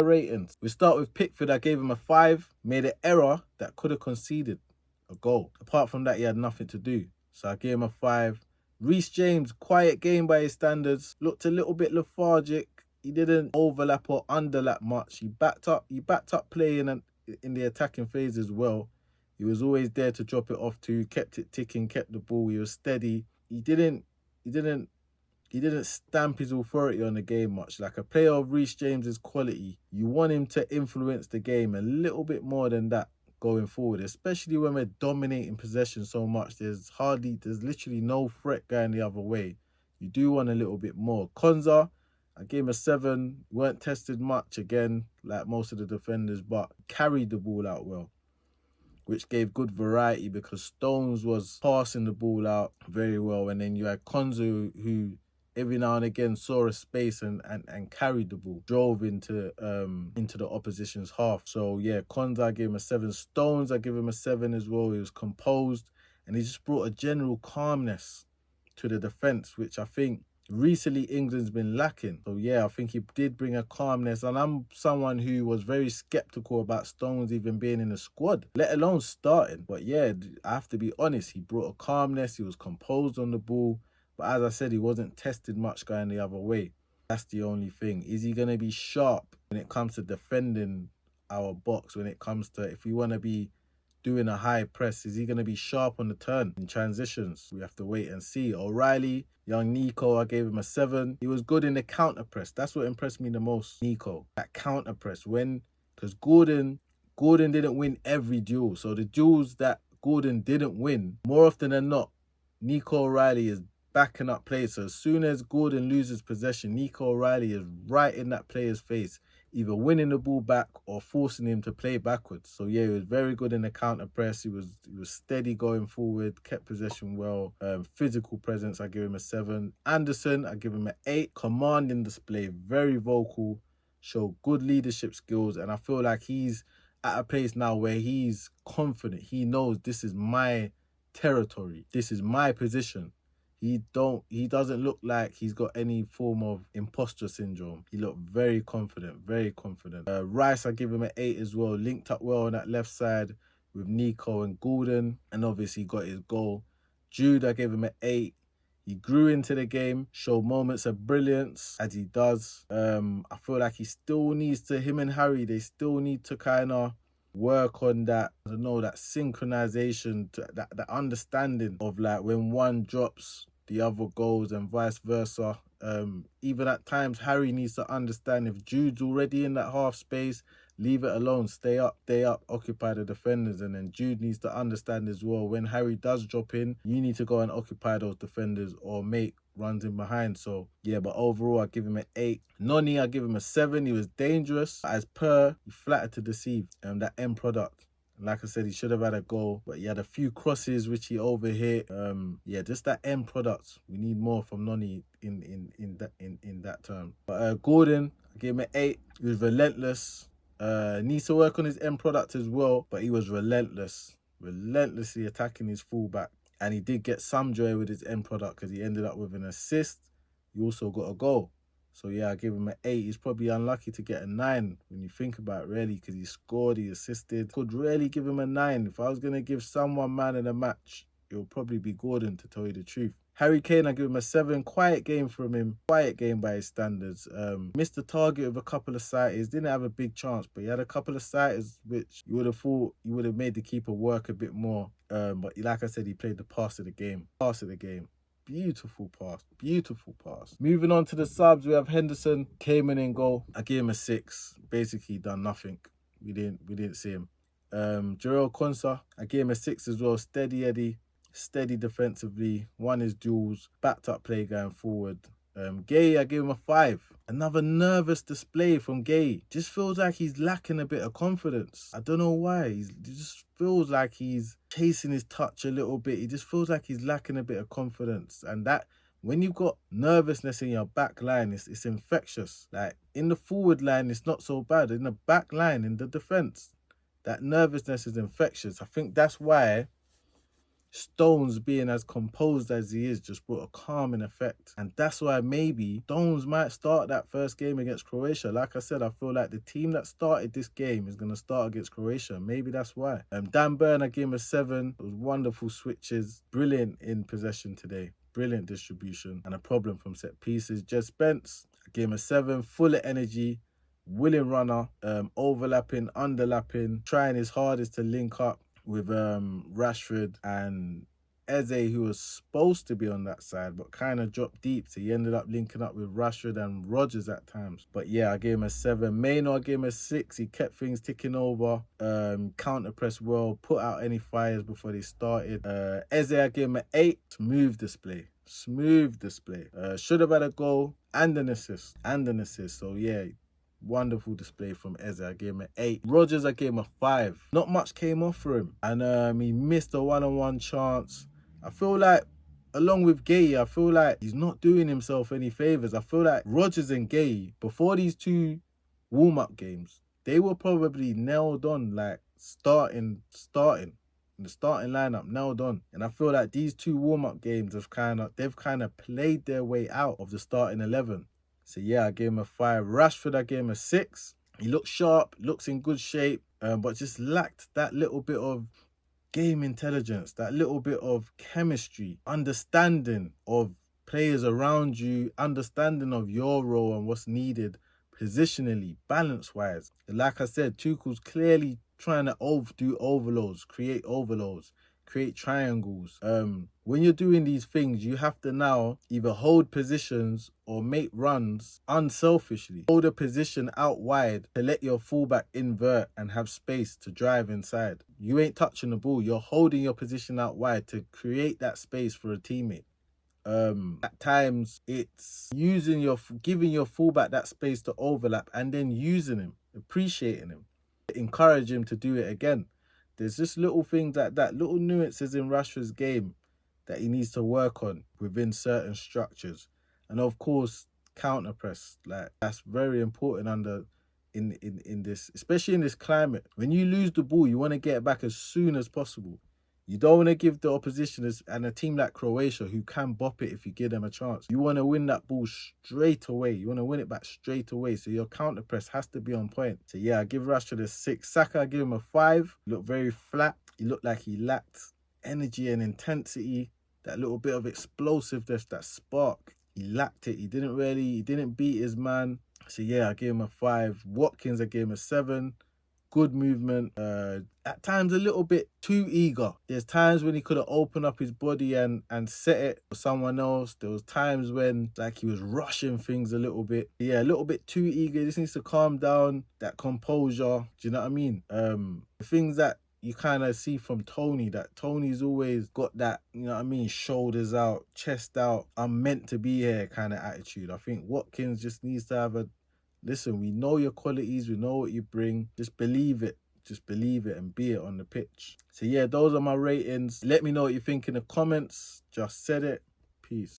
ratings. We start with Pickford. I gave him a 5. Made an error that could have conceded a goal. Apart from that, he had nothing to do. So I gave him a 5. Reece James, quiet game by his standards. Looked a little bit lethargic. He didn't overlap or underlap much. He backed up playing in the attacking phase as well. He was always there to drop it off to, kept it ticking, kept the ball. He was steady. He didn't stamp his authority on the game much. Like a player of Reece James's quality, you want him to influence the game a little bit more than that going forward, especially when we're dominating possession so much. There's literally no threat going the other way. You do want a little bit more. Konza, I gave him a 7. Weren't tested much again, like most of the defenders, but carried the ball out well, which gave good variety because Stones was passing the ball out very well. And then you had Konza, who every now and again saw a space and carried the ball, drove into the opposition's half. So yeah, Konza, I gave him a 7. Stones, I give him a 7 as well. He was composed and he just brought a general calmness to the defence, which I think recently England's been lacking. So yeah, I think he did bring a calmness, and I'm someone who was very skeptical about Stones even being in the squad, let alone starting. But yeah, I have to be honest, he brought a calmness, he was composed on the ball, but as I said, he wasn't tested much going the other way. That's the only thing. Is he going to be sharp when it comes to defending our box, when it comes to, if we want to be doing a high press, is he going to be sharp on the turn in transitions? We have to wait and see. O'Reilly, young Nico, I gave him a 7. He was good in the counter press. That's what impressed me the most, Nico. That counter press, because Gordon didn't win every duel. So the duels that Gordon didn't win, more often than not, Nico O'Reilly is backing up players. So as soon as Gordon loses possession, Nico O'Reilly is right in that player's face, either winning the ball back or forcing him to play backwards. So yeah, he was very good in the counter press. He was steady going forward, kept possession well. Physical presence, I give him a 7. Anderson, I give him an 8. Commanding display, very vocal, showed good leadership skills, and I feel like he's at a place now where he's confident. He knows this is my territory. This is my position. He doesn't look like he's got any form of imposter syndrome. He looked very confident, very confident. Rice, I give him an 8 as well. Linked up well on that left side with Nico and Gordon, and obviously got his goal. Jude, I gave him an 8. He grew into the game, showed moments of brilliance as he does. I feel like he still needs to, him and Harry, they still need to kind of work on that, I don't know, that synchronization, that understanding of like when one drops, the other goes and vice versa. Even at times, Harry needs to understand if Jude's already in that half space, leave it alone, stay up, occupy the defenders. And then Jude needs to understand as well, when Harry does drop in, you need to go and occupy those defenders or make runs in behind. So yeah, but overall I give him an 8. Noni, I give him a 7. He was dangerous. As per, he flattered to deceive. That end product, like I said, he should have had a goal, but he had a few crosses which he overhit. Yeah, just that end product. We need more from Noni in that term. But Gordon, I gave him an 8. He was relentless. Needs to work on his end product as well, but he was relentlessly attacking his fullback. And he did get some joy with his end product because he ended up with an assist. He also got a goal. So yeah, I give him an 8. He's probably unlucky to get a 9 when you think about it, really, because he scored, he assisted. Could really give him a 9. If I was going to give someone man of the match, it would probably be Gordon, to tell you the truth. Harry Kane, I give him a 7. Quiet game from him. Quiet game by his standards. Missed the target with a couple of sighties. Didn't have a big chance, but he had a couple of sighties which you would have thought you would have made the keeper work a bit more. But like I said, he played the pass of the game. Beautiful pass. Moving on to the subs, we have Henderson, came in goal. I gave him a 6. Basically done nothing. We didn't see him. Jarrell Konsa, I gave him a 6 as well. Steady Eddie, steady defensively, won his duels, backed up play going forward. Gay, I gave him a 5. Another nervous display from Gay. Just feels like he's lacking a bit of confidence. I don't know why. He just feels like he's chasing his touch a little bit. He just feels like he's lacking a bit of confidence. And that, when you've got nervousness in your back line, it's infectious. Like, in the forward line, it's not so bad. In the back line, in the defence, that nervousness is infectious. I think that's why Stones being as composed as he is just brought a calming effect. And that's why maybe Stones might start that first game against Croatia. Like I said, I feel like the team that started this game is going to start against Croatia. Maybe that's why. Dan Burn, a game of 7. It was wonderful switches. Brilliant in possession today. Brilliant distribution. And a problem from set pieces. Jed Spence, a game of 7. Full of energy. Willing runner. Overlapping, underlapping. Trying his hardest to link up with Rashford and Eze, who was supposed to be on that side, but kind of dropped deep. So he ended up linking up with Rashford and Rodgers at times. But yeah, I gave him a 7. Maynard, I gave him a 6. He kept things ticking over, counter press well, put out any fires before they started. Eze, I gave him an 8. Smooth display. Should have had a goal and an assist. So yeah, wonderful display from Eze. I gave him an 8. Rodgers, I gave him a 5. Not much came off for him. And he missed a one-on-one chance. I feel like, along with Gay, I feel like he's not doing himself any favours. I feel like Rodgers and Gay, before these 2 warm-up games, they were probably nailed on, like starting. In the starting lineup, nailed on. And I feel like these 2 warm-up games they've kind of played their way out of the starting 11. So yeah, I gave him a 5. Rashford, I gave him a 6. He looks sharp, looks in good shape, but just lacked that little bit of game intelligence, that little bit of chemistry, understanding of players around you, understanding of your role and what's needed positionally, balance-wise. Like I said, Tuchel's clearly trying to do overloads, create triangles. When you're doing these things, you have to now either hold positions or make runs unselfishly. Hold a position out wide to let your fullback invert and have space to drive inside. You ain't touching the ball. You're holding your position out wide to create that space for a teammate. At times, it's giving your fullback that space to overlap and then using him, appreciating him, encourage him to do it again. There's just little things like that, little nuances in Rashford's game that he needs to work on within certain structures. And of course, counter press. Like, that's very important in this, especially in this climate. When you lose the ball, you want to get it back as soon as possible. You don't want to give the opposition and a team like Croatia, who can bop it if you give them a chance. You want to win that ball straight away. You want to win it back straight away. So your counter press has to be on point. So yeah, I give Rashford a 6. Saka, I give him a 5. He looked very flat. He looked like he lacked energy and intensity. That little bit of explosiveness, that spark. He lacked it. He didn't beat his man. So yeah, I gave him a 5. Watkins, I gave him a 7. Good movement. At times a little bit too eager. There's times when he could have opened up his body and set it for someone else. There was times when he was rushing things a little bit. Yeah, a little bit too eager. He just needs to calm down. That composure. Do you know what I mean? The things that you kind of see from Tony, that Tony's always got that, you know what I mean, shoulders out, chest out, I'm meant to be here kind of attitude. I think Watkins just needs to have listen, we know your qualities, we know what you bring. Just believe it and be it on the pitch. So yeah, those are my ratings. Let me know what you think in the comments. Just said it. Peace.